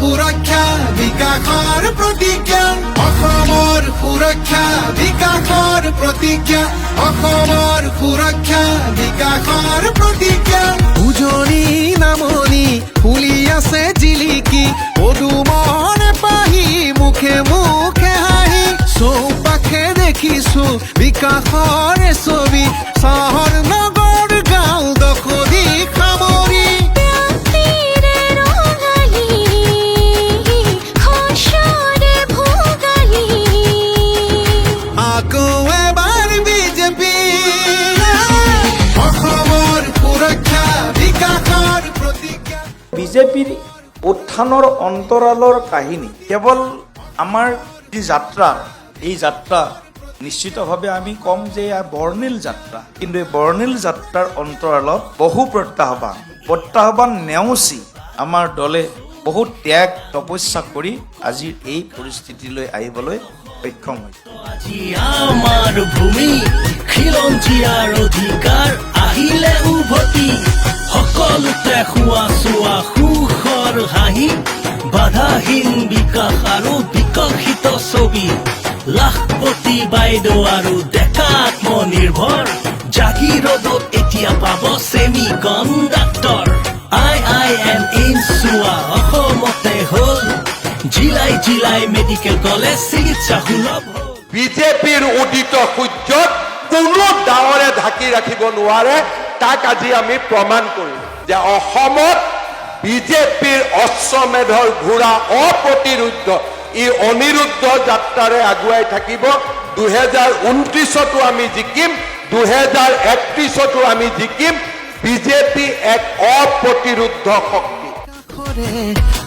সুৰক্ষা বিকাশৰ প্ৰতিজ্ঞা অসমৰ সুৰক্ষা বিকাশৰ প্ৰতিজ্ঞা অসমৰ সুৰক্ষা বিকাশৰ প্ৰতিজ্ঞা উজনি নামনি ফুলি আছে জিলিকি পদুমৰ পাহি মুখে মুখে হাঁহি চৌপাশে দেখিছো বিকাশৰ ছবি চহৰ নগৰ গাঁও দখলি সামৰি আকৌ এবাৰ বিজেপি অসমৰ সুৰক্ষা বিকাশৰ প্ৰতিজ্ঞা বিজেপিৰ উত্থানৰ অন্তৰালৰ কাহিনী কেৱল আমাৰ যি যাত্ৰা এই যাত্ৰা নিশ্চিতভাৱে আমি কম যে এয়া বৰ্ণিল যাত্ৰা কিন্তু এই বৰ্ণিল যাত্ৰাৰ অন্তৰালত বহু প্ৰত্যাহ্বান নেওচি আমাৰ দলে বহু ত্যাগ তপস্যা কৰি আজিৰ এই পৰিস্থিতিলৈ আহিবলৈ সক্ষম হৈছে আজি আমাৰ ভূমি খিলঞ্জীয়াৰ অধিকাৰ আহিলে উভতি সকলোতে খোৱা চোৱা সুখৰ হাঁহি বাধাহীন বিকাশ আৰু বিকশিত ছবি লাখপতি বাইদেউ আৰু ডেকা আত্মনিৰ্ভৰ জাগিৰোডত এতিয়া পাব ছেমি কণ্ডাক্টৰ IIM চোৱা অসমতে হ'ল জিলাই জিলাই মেডিকেল কলেজ চিকিৎসা সুলভ হ'ল বিজেপিৰ উদিত সূৰ্যক কোনো ডাৱৰে ঢাকি ৰাখিব নোৱাৰে তাক আজি আমি প্ৰমাণ কৰিম যে অসমত বিজেপিৰ অশ্বমেধৰ ঘোঁৰা অপ্ৰতিৰোধ্য ই অনিৰুদ্ধ যাত্ৰাৰে আগুৱাই থাকিব 2029তো আমি জিকিম 2031তো আমি জিকিম বিজেপি এক অপ্ৰতিৰোধ্য শক্তি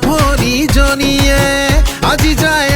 হৰিজনীয়ে আজি যায়